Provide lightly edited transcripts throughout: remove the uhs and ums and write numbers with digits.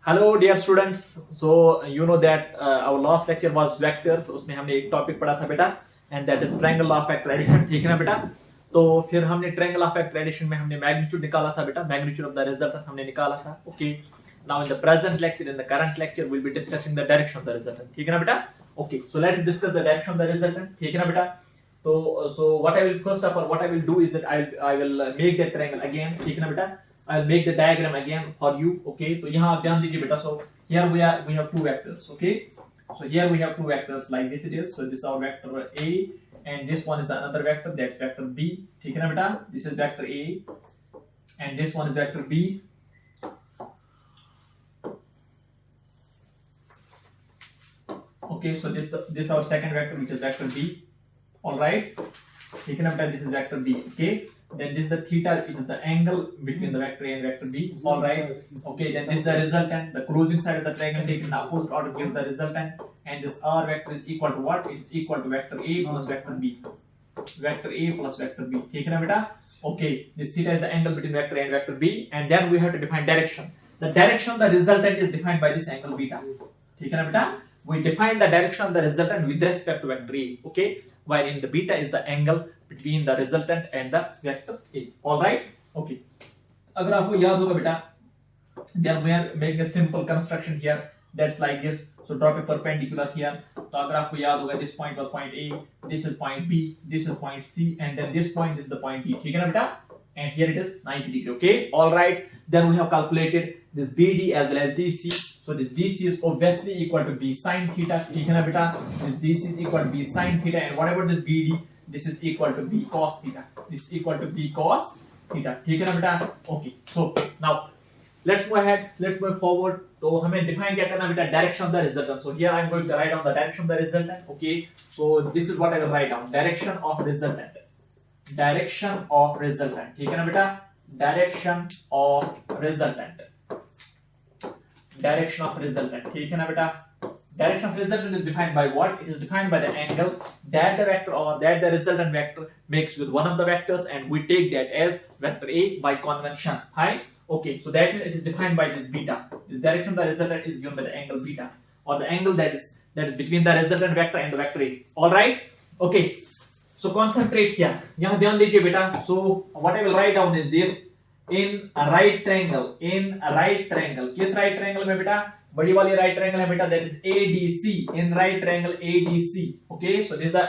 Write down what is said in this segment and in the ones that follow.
Hello dear students. So you know that our last lecture was vectors. उसमें हमने एक topic पढ़ा था बेटा and that is triangle of factor addition. ठीक है ना बेटा? तो फिर हमने triangle of factor addition में हमने magnitude निकाला था बेटा, magnitude of the resultant हमने निकाला था. Okay. Now in the present lecture, in the current lecture, we'll be discussing the direction of the resultant. ठीक है ना बेटा? Okay. So let's discuss the direction of the resultant. ठीक है ना बेटा? So what I will first of all what I will do is that I will make the triangle again. ठीक है ना बेटा? I'll make the diagram again for you. Okay, तो यहाँ आप ध्यान दीजिए बेटा. So here we have two vectors. Okay, so here we have two vectors like this it is. So this is our vector A and this one is the another vector, that's vector B. ठीक है ना बेटा? This is vector A and this one is vector B. Okay, so this is our second vector which is vector B. All right, ठीक है ना बेटा? This is vector B. Okay. Then this is the theta, it is the angle between the vector A and vector B. All right. Okay. Then this is the resultant. The closing side of the triangle taken in the opposite order gives the resultant. And this R vector is equal to what? It's equal to vector A plus vector B. Vector A plus vector B. ठीक है ना बेटा? Okay. This theta is the angle between vector A and vector B. And then we have to define direction. The direction of the resultant is defined by this angle beta. ठीक है ना बेटा? We define the direction of the resultant with respect to vector A. Okay. Wherein the beta is the angle between the resultant and the vector A. All right. Okay. अगर आपको याद होगा बेटा, then we are making a simple construction here. That's like this. So drop a perpendicular here. तो अगर आपको याद होगा, this point was point A, this is point B, this is point C, and then this point is the point D. ठीक है ना बेटा? And here it is 90 degree. Okay. All right. Then we have calculated this BD as well as DC. So this DC is obviously equal to B sin theta. ठीक है ना बेटा? This DC is equal to B sin theta, and whatever this BD, this is equal to B cos theta. This is equal to B cos theta. ठीक है ना बेटा? Okay. So now let's move ahead. Let's move forward. तो हमें define क्या करना बेटा? Direction of the resultant. So here I am going to write down the direction of the resultant. Okay. So this is what I will write down. Direction of resultant. Direction of resultant. ठीक है ना बेटा? Direction of resultant. Direction of resultant. ठीक है ना बेटा? Direction of resultant is defined by what? It is defined by the angle that the vector or that the resultant vector makes with one of the vectors, and we take that as vector A by convention. Hi. Okay. So that means it is defined by this beta. This direction of the resultant is given by the angle beta, or the angle that is between the resultant vector and the vector A. All right. Okay. So concentrate here. यहाँ ध्यान दीजिए बेटा. So what I will write down is this. In a right triangle. In a right triangle. किस right triangle में बेटा? बड़ी वाली right triangle है बेटा. That is ADC. In right triangle ADC. Okay. So this is the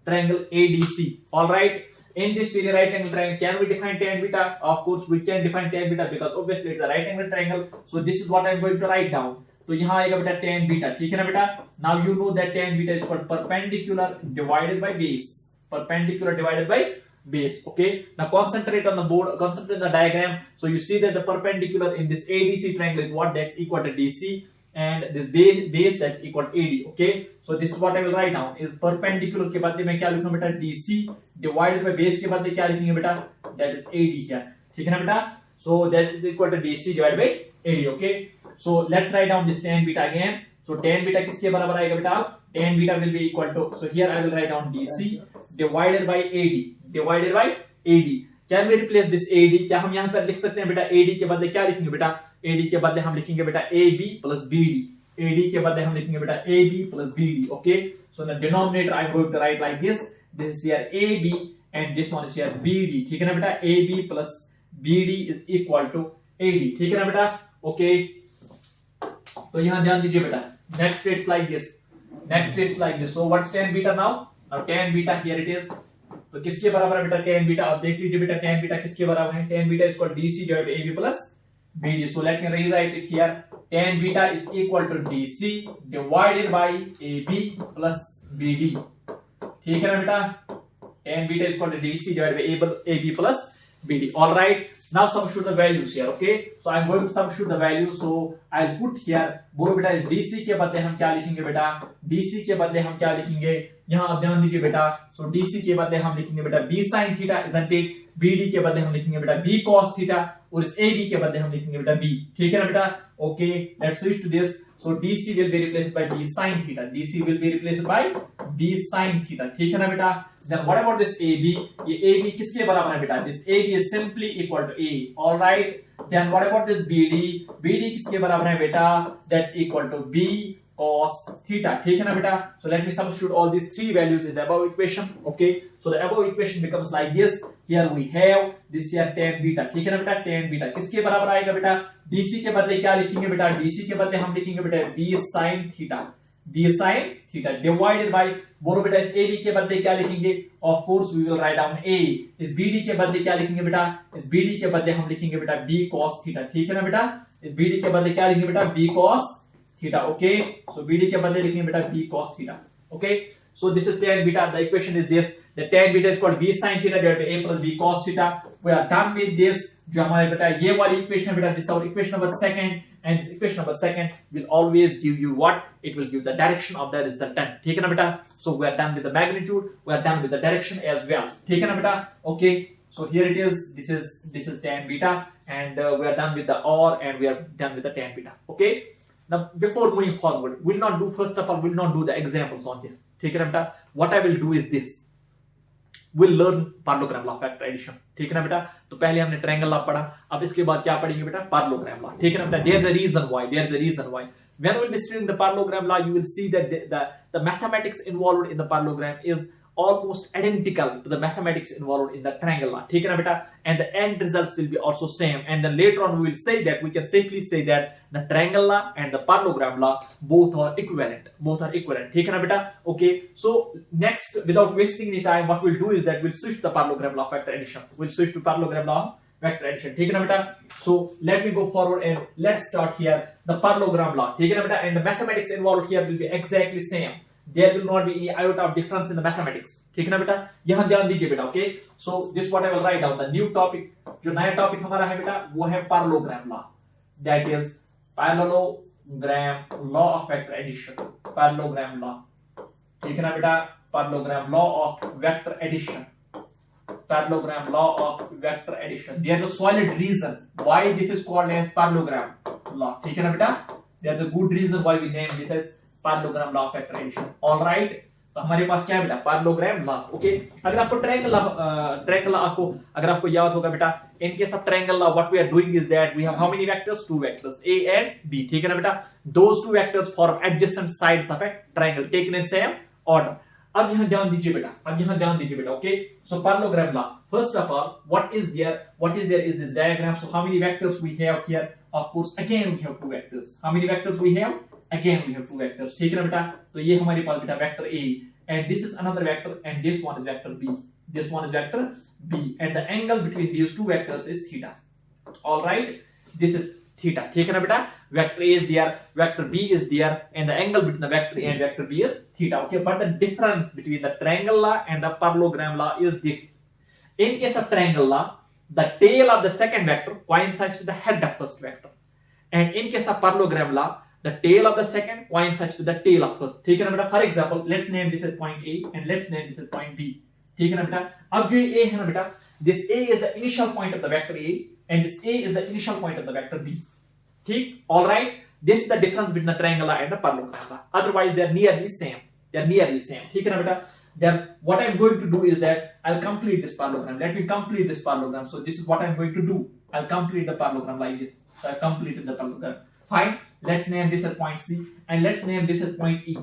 triangle ADC. All right. In this very right angle triangle, can we define tan beta? Of course, we can define tan beta because obviously it's a right angle triangle. So this is what I'm going to write down. तो यहाँ आएगा बेटा tan beta. ठीक है ना बेटा? Now you know that tan beta is called perpendicular divided by base. Perpendicular divided by base. Okay. Now concentrate on the board, concentrate on the diagram. So you see that the perpendicular in this ADC triangle is what? That's equal to DC, and this base that's equal to AD. Okay. So this is what I will write down is perpendicular के बाद में क्या लिखूंगा बेटा? DC divided by base के बाद में क्या लिखेंगे बेटा? That is AD here. ठीक है ना बेटा? So that is equal to DC divided by AD. Okay. So let's write down this tan beta again. So tan beta किसके बराबर आएगा बेटा? Tan beta will be equal to, so here I will write down DC divided by AD. Divided by AD. Can we replace this AD? क्या हम यहाँ पर लिख सकते हैं बेटा? AD के बदले क्या लिखेंगे बेटा? AD के बदले हम लिखेंगे बेटा AB plus BD. AD के बदले हम लिखेंगे बेटा AB plus BD. Okay. So in the denominator I am going to write like this. This is here AB and this one is here BD. ठीक है ना बेटा? AB plus BD is equal to AD. ठीक है ना बेटा? Okay. तो यहाँ ध्यान दीजिए बेटा. Next it's like this. Next it's like this. So what's tan beta now? Now tan beta here it is. तो किसके बराबर है बेटा tan beta? आप देख लीजिए बेटा tan beta किसके बराबर है? Tan beta is equal to DC divided by AB plus BD. So let me rewrite it here. Tan beta is equal to DC divided by AB plus BD. ठीक है ना बेटा? Tan beta is equal to DC divided by AB plus BD. All right. Now substitute the values here. Okay. So I'm going to substitute the values. So I'll put here. बोलो बेटा DC के बदले हम क्या लिखेंगे बेटा? DC के बदले हम क्या लिखेंगे? यहाँ आप ध्यान दीजिए बेटा. So DC के बदले हम लिखेंगे बेटा B sin theta, isn't it? BD के बदले हम लिखेंगे बेटा B cos theta, और इस AB के बदले हम लिखेंगे बेटा B. ठीक है ना बेटा? Okay. Let's switch to this. So DC will be replaced by B sin theta. DC will be replaced by B sin theta. ठीक है ना बेटा? Then what about this AB? ये AB किसके बराबर है बेटा? This AB is simply equal to A. All right. Then what about this BD? BD किसके बराबर है बेटा? That's equal to B cos theta. ठीक है ना बेटा? So let me substitute all these three values in the above equation. Okay. So the above equation becomes like this. Here we have this here tan beta. ठीक है ना बेटा? Tan beta किसके बराबर आएगा बेटा? DC के बदले क्या लिखेंगे बेटा? DC के बदले हम लिखेंगे बेटा B sin theta. B sin theta divided by, बोलो बेटा इस AB के बदले क्या लिखेंगे? Of course we will write down A. इस BD के बदले क्या लिखेंगे बेटा? इस BD के बदले हम लिखेंगे बेटा B cos theta. ठीक है ना बेटा? इस BD के बदले क्या लिखेंगे बेटा? B cos theta. Okay. So BD के बदले लिखेंगे बेटा B cos theta. Okay. So this is tan beta. The equation is this. The tan beta is called B sin theta divided by A plus B cos theta. We are done with this. जो हमारे बेटा ये वाली equation है बेटा, this is our equation number second, and this equation number second will always give you what? It will give the direction of the resultant. ठीक है ना बेटा? So we are done with the magnitude. We are done with the direction as well. ठीक है ना बेटा? Okay. So here it is. This is tan beta, and we are done with the or, and we are done with the tan beta. Okay. Now before moving forward, we'll not do, first of all, we'll not do the examples on this. ठीक है ना बेटा? What I will do is this. We'll learn parallelogram law, factor addition. ठीक है ना बेटा? तो पहले हमने triangle law पढ़ा, अब इसके बाद क्या पढ़ेंगे बेटा? Parallelogram law. ठीक है ना बेटा? There's a reason why. There's a reason why. When we'll be studying the parallelogram law, you will see that the mathematics involved in the parallelogram is almost identical to the mathematics involved in the triangle law. ठीक है ना बेटा? And the end results will be also same. And then later on we will say that, we can safely say that the triangle law and the parallelogram law both are equivalent. Both are equivalent. ठीक है ना बेटा? Okay. So next, without wasting any time, what we'll do is that we'll switch to the parallelogram law factor addition. We'll switch to parallelogram law factor addition. ठीक है ना बेटा? So let me go forward and let's start here the parallelogram law. ठीक है ना बेटा? And the mathematics involved here will be exactly same. There will not be any iota of difference in the mathematics. ठीक है ना बेटा? यहाँ ध्यान दीजिए बेटा. Okay. So this what I will write down. The new topic, जो नया topic हमारा है बेटा, वो है parallelogram law. That is parallelogram law of vector addition. Parallelogram law. ठीक है ना बेटा? Parallelogram law of vector addition. Parallelogram law of vector addition. There is a solid reason why this is called as parallelogram law. ठीक है ना बेटा? There is a good reason why we name this as parallelogram law of factor addition. All right. तो हमारे पास क्या है बेटा? Parallelogram law. Okay. अगर आपको triangle law आपको अगर आपको याद होगा बेटा, in case of triangle law what we are doing is that we have how many vectors? Two vectors, A and B. ठीक है ना बेटा? Those two vectors form adjacent sides of a triangle taken in same order. अब यहाँ ध्यान दीजिए बेटा. अब यहाँ ध्यान दीजिए बेटा. Okay. So parallelogram law. First of all, what is there? What is there is this diagram. So how many vectors we have here? Of course, again we have two vectors. How many vectors we have? Again we have two vectors. ठीक है ना बेटा? तो ये हमारे पास बेटा vector A, and this is another vector, and this one is vector B. This one is vector B, and the angle between these two vectors is theta. All right. This is theta. ठीक है ना बेटा? Vector A is there, vector B is there, and the angle between the vector A and vector B is theta. Okay. But the difference between the triangle law and the parallelogram law is this. In case of triangle law, the tail of the second vector coincides with the head of first vector, and in case of parallelogram law, the tail of the second coincides with the tail of first. ठीक है ना बेटा? For example, let's name this as point A and let's name this as point B. ठीक है ना बेटा? अब जो A है ना बेटा, this A is the initial point of the vector A and this A is the initial point of the vector B. ठीक? All right. This is the difference between the triangle law and the parallelogram law. Otherwise, they are nearly same. They are nearly same. ठीक है ना बेटा? Then what I'm going to do is that I'll complete this parallelogram. Let me complete this parallelogram. So this is what I'm going to do. I'll complete the parallelogram like this. So I've completed the parallelogram. Fine. Let's name this as point C and let's name this as point E.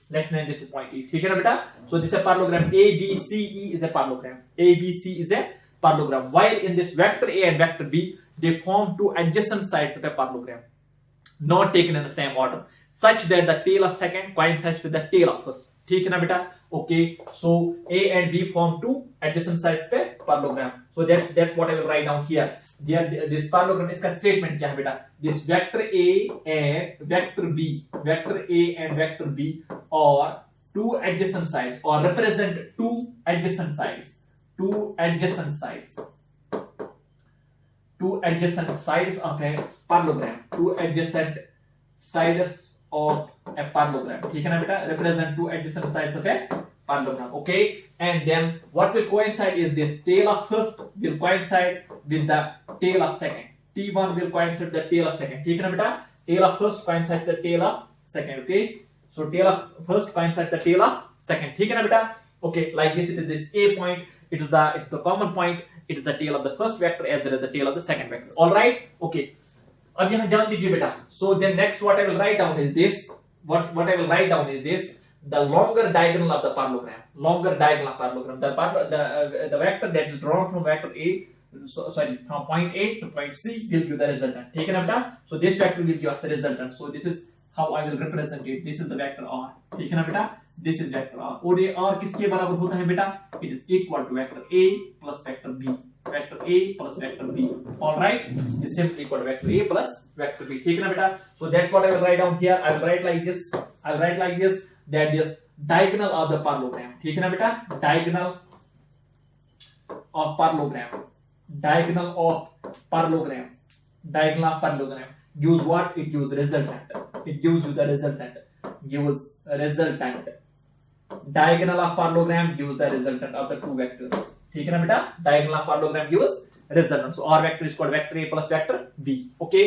Let's name this as point E. ठीक है ना बेटा? So this is a parallelogram. A, B, C, E is a parallelogram. A, B, C is a parallelogram. While in this vector A and vector B, they form two adjacent sides of a parallelogram, not taken in the same order, such that the tail of second coincides with the tail of first. ठीक है ना बेटा? Okay. So A and B form two adjacent sides of a parallelogram. So that's what I will write down here. This parallelogram, इसका statement क्या है बेटा? This vector A and vector B are two adjacent sides or represent two adjacent sides. Two adjacent sides of a parallelogram. Two adjacent sides of a parallelogram. ठीक है ना बेटा? Represent two adjacent sides of a parallelogram. Okay. And then what will coincide is this tail of first will coincide with the tail of second. T1 will coincide with the tail of second. ठीक है ना बेटा? Tail of first coincides with the tail of second. Okay. So tail of first coincides with the tail of second. ठीक है ना बेटा? Okay. Like this, it is this A point. it is the common point, it is the tail of the first vector as well as the tail of the second vector. All right, okay. अब यहाँ ध्यान दीजिए बेटा. So then next what I will write down is this. What I will write down is this: the longer diagonal of the parallelogram. Longer diagonal of parallelogram. The vector that is drawn from vector A, from point A to point C will give the resultant. ठीक है ना बेटा? So this vector will give us the resultant. So this is how I will represent it. This is the vector R. ठीक है ना बेटा? This is vector R. और ये R किसके बराबर होता है बेटा? It is equal to vector A plus vector B. Vector A plus vector B. All right? Is simply equal to vector A plus vector B. ठीक है ना बेटा? So that's what I will write down here. I will write like this. I'll write like this. That is diagonal of the parallelogram. ठीक है ना बेटा? Diagonal of parallelogram. Diagonal of parallelogram. Diagonal of parallelogram. Gives what? It gives resultant. It gives you the resultant. Gives resultant. Diagonal of parallelogram gives the resultant of the two vectors. ठीक है ना बेटा? Diagonal of parallelogram gives resultant. So R vector is called vector A plus vector B. Okay.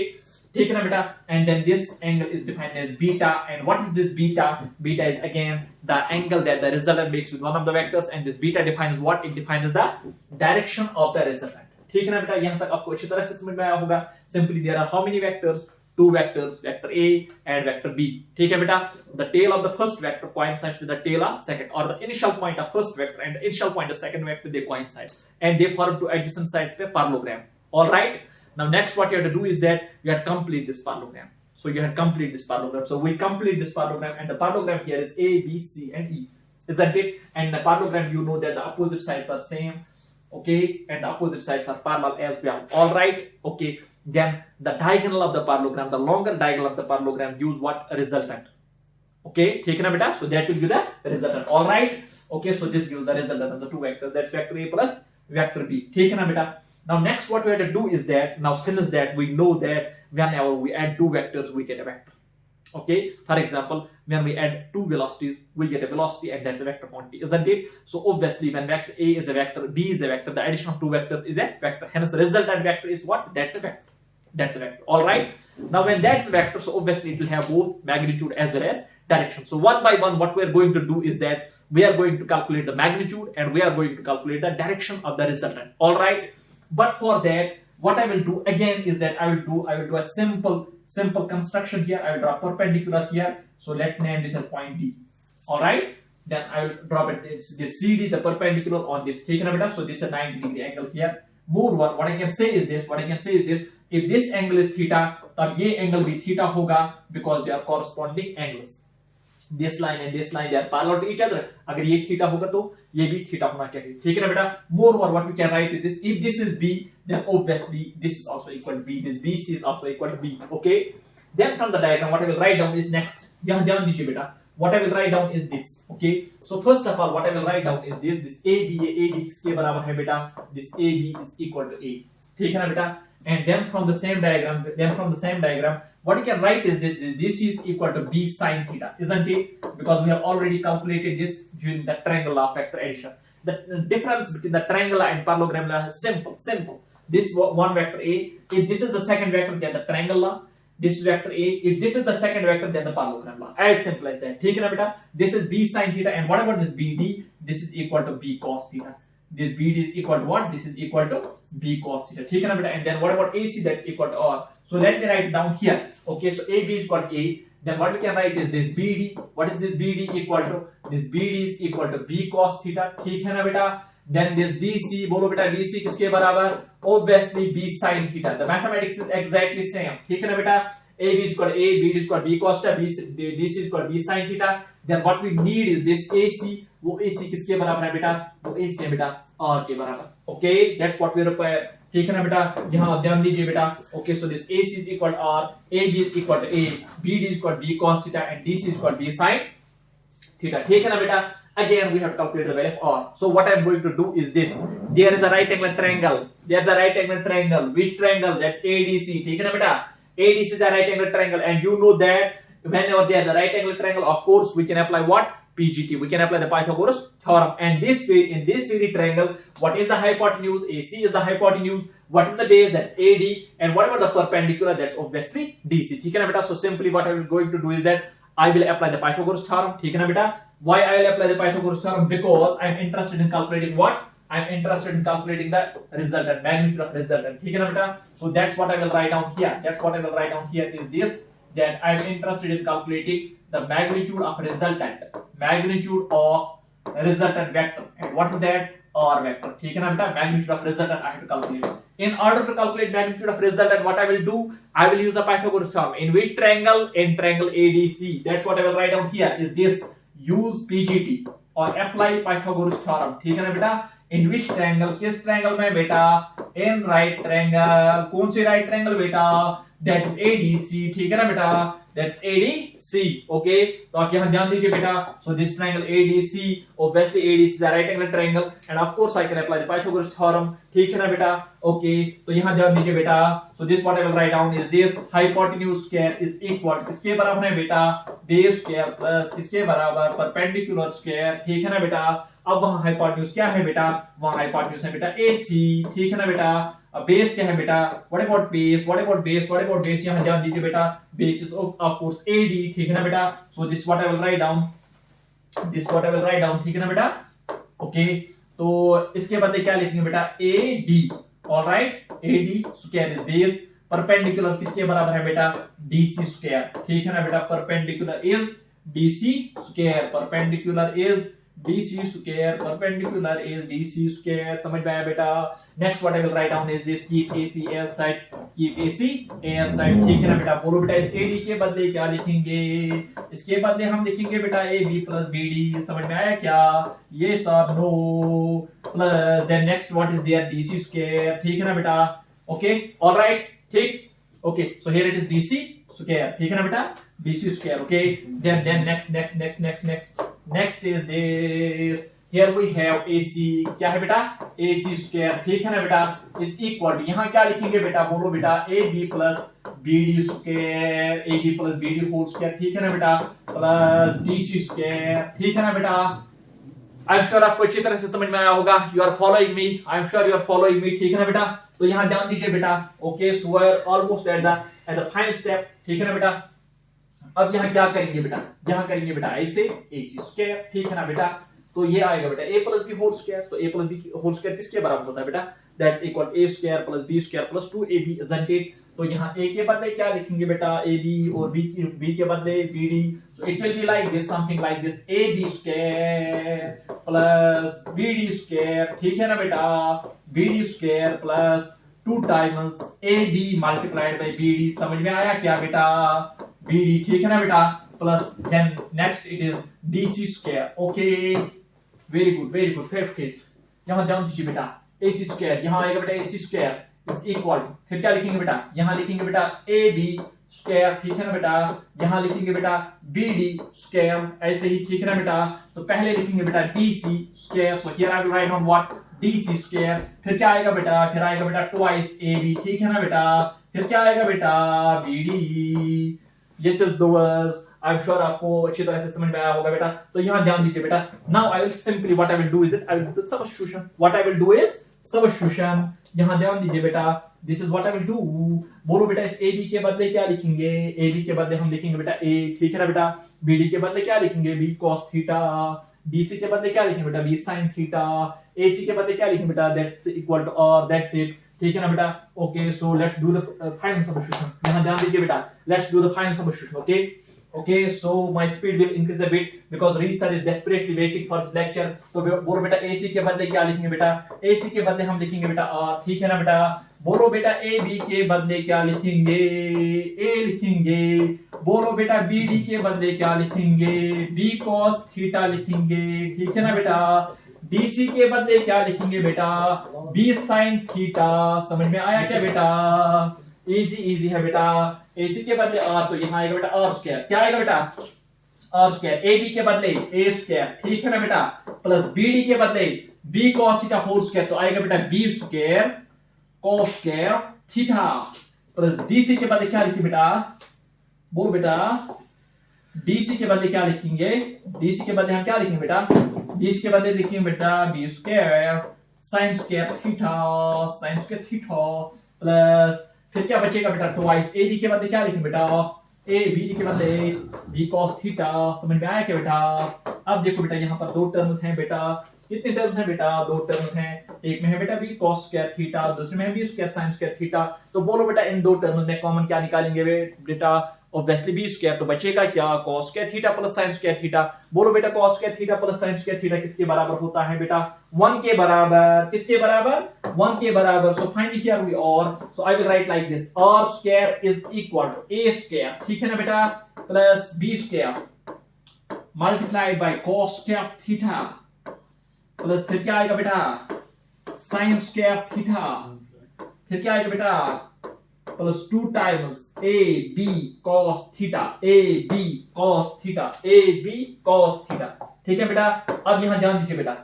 ठीक है ना बेटा? And then this angle is defined as beta. And what is this beta? Beta is again the angle that the resultant makes with one of the vectors. And this beta defines what? It defines the direction of the resultant. ठीक है ना बेटा? यहाँ तक आपको अच्छी तरह से समझ में आया होगा. Simply there are how many vectors? Two vectors, vector A and vector B. ठीक है बेटा? The tail of the first vector coincides with the tail of second, or the initial point of first vector and the initial point of second vector, they coincide and they form two adjacent sides of a parallelogram. All right. Now next what you have to do is that you have to complete this parallelogram. So you have to complete this parallelogram. So we complete this parallelogram, and the parallelogram here is A, B, C, and E. Isn't it? And the parallelogram, you know that the opposite sides are same. Okay, and the opposite sides are parallel as well. All right. Okay. Then the diagonal of the parallelogram, the longer diagonal of the parallelogram gives what? A resultant. Okay, ठीक है ना बेटा? So that will give the resultant. All right. Okay, so this gives the resultant of the two vectors. That's vector A plus vector B. ठीक है ना बेटा? Now next what we have to do is that, now since that we know that whenever we add two vectors we get a vector. Okay, for example, when we add two velocities we get a velocity, and that's a vector quantity, isn't it? So obviously when vector A is a vector, B is a vector, the addition of two vectors is a vector. Hence the resultant vector is what? That's a vector. That's a vector. All right. Now when that's a vector, so obviously it will have both magnitude as well as direction. So one by one what we are going to do is that we are going to calculate the magnitude and we are going to calculate the direction of the resultant. All right. But for that, what I will do again is that I will do a simple construction here. I will draw perpendicular here. So let's name this as point D. All right. Then I will drop it. It's this CD, the perpendicular on this. Take a bit. So this is a 90-degree angle here. Moreover, what I can say is this. If this angle is theta, then ये angle भी theta होगा, because they are corresponding angles. This line and this line, they are parallel to each other. अगर ये theta होगा तो ये भी theta होना चाहिए. ठीक है ना बेटा? Moreover, what we can write is this: if this is B, then obviously this is also equal to B. This BC is also equal to B. Okay. Then from the diagram, what I will write down is next. यहाँ ध्यान दीजिए बेटा. What I will write down is this. Okay. So first of all, what I will write down is this. This AB किसके बराबर है बेटा? This AB is equal to A. ठीक है ना बेटा? And then from the same diagram, what you can write is this: this is equal to B sin theta, isn't it? Because we have already calculated this using the triangle law of vector addition. The difference between the triangular and parallelogram law is simple. This one vector A, if this is the second vector, then the triangle law. This is vector A. If this is the second vector, then the parallelogram law. As simple as that. ठीक है ना बेटा? This is B sin theta, and what about this BD? This is equal to B cos theta. This BD is equal to what? This is equal to B cos theta. ठीक है ना बेटा? And then what about AC? That's equal to R. So let me write down here. Okay, so AB is equal to A. Then what we can write is this BD. What is this BD equal to? This BD is equal to B cos theta. ठीक है ना बेटा? Then this DC, बोलो बेटा DC किसके बराबर? Obviously B sin theta. The mathematics is exactly same. ठीक है ना बेटा? AB is equal to A, BD is equal to B cos theta, DC is equal to B sin theta. Then what we need is this AC. वो AC किसके बराबर है बेटा? वो AC है बेटा R के बराबर. Okay, that's what we require. ठीक है ना बेटा? यहाँ ध्यान दीजिए बेटा. Okay, so this AC is equal to R, AB is equal to A, BD is equal to B cos theta, and DC is equal to B sin theta. ठीक है ना बेटा? Again, we have to calculate the value of R. So what I'm going to do is this: there is a right angle triangle. There's a right angle triangle. Which triangle? That's ADC. ठीक है ना बेटा? ADC is a right angle triangle, and you know that whenever there is a right angle triangle, of course we can apply what? PGT. We can apply the Pythagoras theorem. And in this very triangle, what is the hypotenuse? AC is the hypotenuse. What is the base? That's AD. And what about the perpendicular? That's obviously DC. ठीक है ना बेटा? So simply what I will going to do is that I will apply the Pythagoras theorem. ठीक है ना बेटा? Why I will apply the Pythagoras theorem? Because I am interested in calculating what? I am interested in calculating the resultant, magnitude of resultant. ठीक है ना बेटा? So that's what I will write down here. That's what I will write down here is this, that I am interested in calculating the magnitude of resultant. Magnitude of resultant vector. And what is that? R vector. ठीक है ना बेटा? Magnitude of resultant I have to calculate. In order to calculate magnitude of resultant, what I will do? I will use the Pythagoras theorem. In which triangle? In triangle ADC. That's what I will write down here is this. Use PGT or apply Pythagoras theorem. ठीक है ना बेटा? In which triangle? किस triangle में बेटा? In right triangle. कौन सी right triangle बेटा? That is ADC. ठीक है ना बेटा? That's ADC. Okay. तो आप यहाँ ध्यान दीजिए बेटा. So this triangle ADC, obviously ADC is a right angle triangle, and of course I can apply the Pythagoras theorem. ठीक है ना बेटा? Okay. तो यहाँ ध्यान दीजिए बेटा. So this what I will write down is this. Hypotenuse square is equal to किसके बराबर है बेटा? Base square plus किसके बराबर? Perpendicular square. ठीक है ना बेटा? अब वहाँ हाइपोटेन्यूज क्या है बेटा? वहाँ हाइपोटेन्यूज है बेटा AC. ठीक है ना बेटा? अब बेस क्या है बेटा? What about base? What about base? What about base? यहाँ ध्यान दीजिए बेटा. Base is of course AD. ठीक है ना बेटा? So this what I will write down. This what I will write down. ठीक है ना बेटा? ओके. तो इसके बदले क्या लिखेंगे बेटा? AD. Alright. AD square is base. Perpendicular किसके बराबर है बेटा? DC square. ठीक है ना बेटा? Perpendicular is DC square. Perpendicular is DC square, perpendicular is DC square. समझ में आया बेटा? Next what I will write down is this. Keep AC as side. Keep AC as side. ठीक है ना बेटा? बोलो बेटा इस AD के बदले क्या लिखेंगे? इसके बदले हम लिखेंगे बेटा AB plus BD. समझ में आया क्या? Yes or no? Plus then next what is there? DC square. ठीक है ना बेटा? Okay, all right. ठीक. Okay, so here it is DC square. ठीक है ना बेटा? DC square. Okay. Then next is this. Here we have AC. क्या है बेटा? AC square. ठीक है ना बेटा? Is equal to यहाँ क्या लिखेंगे बेटा? बोलो बेटा. AB plus BD square. AB plus BD whole square. ठीक है ना बेटा? Plus DC square. ठीक है ना बेटा? I'm sure आपको अच्छी तरह से समझ में आया होगा. You are following me. I'm sure you are following me. ठीक है ना बेटा? तो यहाँ ध्यान दीजिए बेटा. Okay, so we are almost at the final step. ठीक है ना बेटा? अब यहाँ क्या करेंगे बेटा? यहाँ करेंगे बेटा ऐसे AC स्क्वायर. ठीक है ना बेटा? तो ये आएगा बेटा A plus B whole square. तो A plus B whole square किसके बराबर होता है बेटा? That's equal A square plus B square plus 2AB, isn't it? तो यहाँ A के बदले क्या लिखेंगे बेटा? AB और B के बदले BD. So it will be like this, something like this. AB square plus BD square. ठीक है ना बेटा? BD square plus 2 times AB multiplied by BD. समझ में आया क्या बेटा? BD. ठीक है ना बेटा? Plus then next it is DC square. Okay, very good, very good. 50. यहाँ ध्यान दीजिए बेटा. AC square. यहाँ आएगा बेटा AC square is equal. फिर क्या लिखेंगे बेटा? यहाँ लिखेंगे बेटा AB square. ठीक है ना बेटा? यहाँ लिखेंगे बेटा BD square. ऐसे ही. ठीक है ना बेटा? तो पहले लिखेंगे बेटा DC square. So here I will write on what? DC square. फिर क्या आएगा बेटा? फिर आएगा बेटा twice AB. ठीक है ना बेटा? फिर क्या आएगा बेटा? BD. Yes, yes, doers. I'm sure आपको अच्छी तरह से समझ में आया होगा बेटा. तो यहाँ ध्यान दीजिए बेटा. Now I will simply what I will do is it I will do substitution. What I will do is substitution. यहाँ ध्यान दीजिए बेटा. This is what I will do. बोलो बेटा इस AB के बदले क्या लिखेंगे? AB के बदले हम लिखेंगे बेटा A. ठीक है ना बेटा? BD के बदले क्या लिखेंगे? B cos theta. DC के बदले क्या लिखेंगे बेटा? B sin theta. AC के बदले क्या लिखेंगे बेटा? That's equal to R. That's it. ठीक है ना बेटा? Okay, so let's do the final substitution. यहाँ ध्यान दीजिए बेटा. Let's do the final substitution. Okay. Okay, so my speed will increase a bit because Reese sir is desperately waiting for his lecture. तो बोलो बेटा AC के बदले क्या लिखेंगे बेटा? AC के बदले हम लिखेंगे बेटा R. ठीक है ना बेटा? बोलो बेटा AB के बदले क्या लिखेंगे? A लिखेंगे. बोलो बेटा BD के बदले क्या लिखेंगे? B cos थीटा लिखेंगे. ठीक है ना बेटा? DC के बदले क्या लिखेंगे बेटा? B sin theta. समझ में आया क्या बेटा? इजी है बेटा. AC के बदले R. तो यहाँ आएगा बेटा R स्क्वायर. क्या आएगा बेटा? R square. AB के बदले A स्क्वायर. ठीक है ना बेटा? प्लस BD के बदले B cos theta whole square. तो आएगा बेटा B square cos square theta. Plus DC के बदले क्या लिखेंगे बेटा? बोल बेटा. DC के बदले क्या लिखेंगे? DC के बदले हम क्या लिखेंगे बेटा? DC के बदले लिखेंगे बेटा B square sin square theta plus फिर क्या बचेगा बेटा? ट्वाइस AB के बदले क्या लिखेंगे बेटा? BD के बदले B cos थीटा. समझ में आया क्या बेटा? अब देखो बेटा यहाँ पर दो टर्म्स हैं बेटा. कितने टर्म्स हैं बेटा? 2 टर्म्स हैं। एक में है बेटा b cos स्क्वायर थीटा, दूसरे में है b square sin square theta. तो बोलो बेटा इन 2 टर्म्स में कॉमन क्या निकालेंगे बेटा? ऑब्वियसली b स्क्वायर, तो बचेगा क्या? cos square theta plus sin square theta. बोलो बेटा cos square theta plus sin square theta किसके बराबर होता है बेटा? 1 के बराबर। किसके बराबर? 1 के बराबर। So find here we are, so I will write like this, r square is equal to a square, ठीक है ना बेटा, plus b square multiplied by cos square theta plus फिर क्या आएगा बेटा? sin स्क्वायर थीटा, फिर क्या आएगा बेटा? Plus 2 times a b cos theta, a b cos theta, a b cos theta, ठीक है बेटा। अब यहां ध्यान दीजिए बेटा,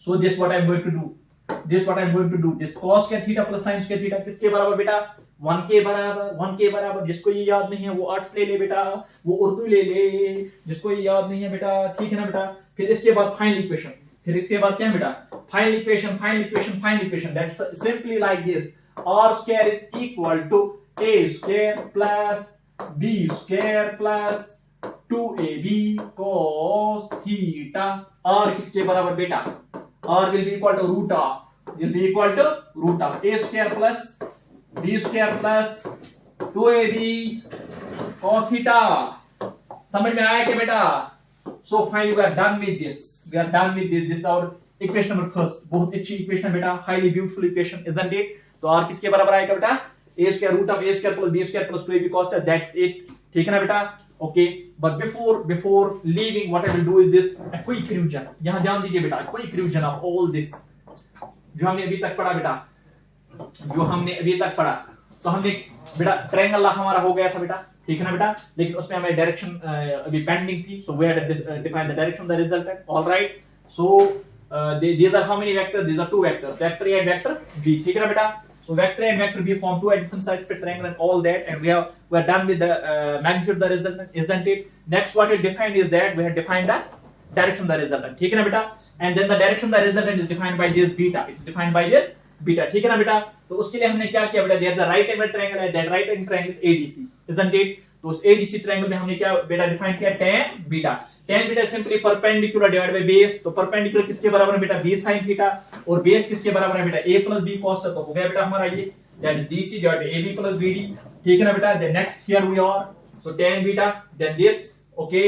so this what I am going to do, this cos square theta plus sin square theta किसके बराबर बेटा? 1 के बराबर, 1 के बराबर। जिसको ये याद नहीं है वो आर्ट्स ले ले बेटा, वो उर्दू ले ले, जिसको ये याद नहीं है बेटा, ठीक है ना बेटा। फिर इसके बाद फाइनल इक्वेशन, फिर इसके बाद क्या है बेटा? Final equation that's simply like this, r square is equal to a square plus b square plus 2ab cos theta। r किसके बराबर बेटा? r will be equal to root of a square plus b square plus 2ab cos theta। समझ में आया क्या बेटा? So finally we are done with this, this is our equation number first। बहुत अच्छी इक्वेशन है बेटा, highly beautiful equation, isn't it? तो r किसके बराबर आएगा बेटा? a square root of a square plus b square plus 2ab cos theta, that's it, ठीक है ना बेटा। Okay, but before leaving what I will do is this, a quick revision। यहां ध्यान दीजिए बेटा, a quick revision of all this जो हमने अभी तक पढ़ा बेटा, तो हमने बेटा ट्रायंगल ला हमारा हो गया था बेटा, ठीक है ना बेटा, लेकिन उसमें हमें डायरेक्शन अभी पेंडिंग थी, so we had to define the direction of the resultant. Alright, सो these are how many vectors? These are 2 vectors, vector A and vector B, ठीक है ना बेटा। So vector A and vector B form 2 adjacent sides of a triangle and all that, and we are done with the magnitude of the resultant, isn't it? Next what we defined is that we have defined the direction of the resultant, ठीक है ना बेटा, and then the direction of the resultant is defined by this beta, it's defined by this beta, ठीक है ना बेटा। तो उसके लिए हमने क्या किया बेटा? there is a right angle triangle and that right angle triangle is ADC, isn't it? तो उस ADC ट्रायंगल में हमने क्या बेटा डिफाइन किया? tan beta simply perpendicular divide by base. तो परपेंडिकुलर किसके बराबर है बेटा? b sin थीटा, और बेस किसके बराबर है बेटा? a plus b cos theta. तो हो गया बेटा हमारा ये, that is dc divide by ab plus bd, ठीक है ना बेटा। Then next here we are, so tan beta, then this, okay,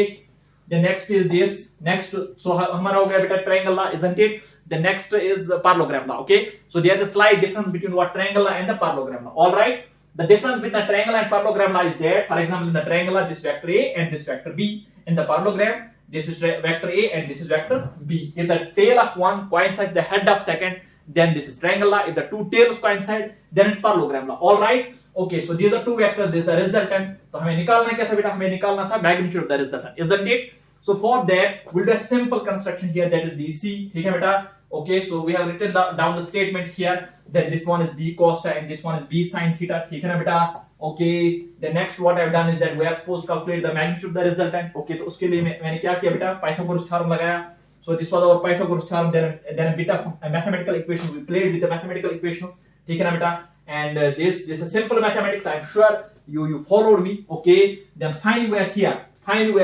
then next is this, next, so हमारा हो गया बेटा triangle La, isn't it? The next is parallelogram law, okay? So there is a slight difference between what triangle law and the parallelogram law, all right? The difference between the triangle and parallelogram law is there. For example, in the triangle law, this vector A and this vector B. In the parallelogram, this is vector A and this is vector B. If the tail of one coincides the head of second, then this is triangle law. If the two tails coincide, then it's parallelogram law. All right? Okay, so these are 2 vectors. This is the resultant. तो हमें निकालना क्या था बेटा? हमें निकालना था magnitude of the resultant, isn't it? So for that, we'll do a simple construction here, that is DC. ठीक है बेटा? Okay, so we have written down the statement here that this one is b cos theta and this one is b sin theta, ठीक है ना बेटा। Okay, the next what I have done is that we are supposed to calculate the magnitude of the resultant। Okay, तो उसके लिए मैंने क्या किया बेटा? Pythagoras theorem लगाया। So this was our Pythagoras theorem, then a bit of a mathematical equation, we played with the mathematical equations, ठीक है ना बेटा। And this is simple mathematics, I am sure you followed me। Okay, then finally we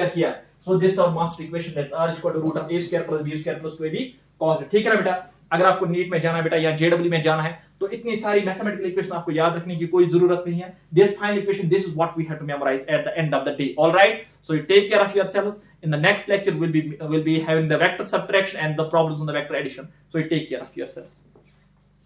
are here, so this is our master equation, that's r is equal to root of a square plus b square plus 2ab cos, ठीक है ना बेटा। अगर आपको NEET में जाना है बेटा या जेडब्ल्यू में जाना है तो इतनी सारी मैथमेटिकल इक्वेशन आपको याद रखने की कोई जरूरत नहीं है। This final equation, this is what we have to memorise at the end of the day, alright. So you take care of yourselves. In the next lecture we'll be having the vector subtraction and the problems on the vector addition, so you take care of yourselves।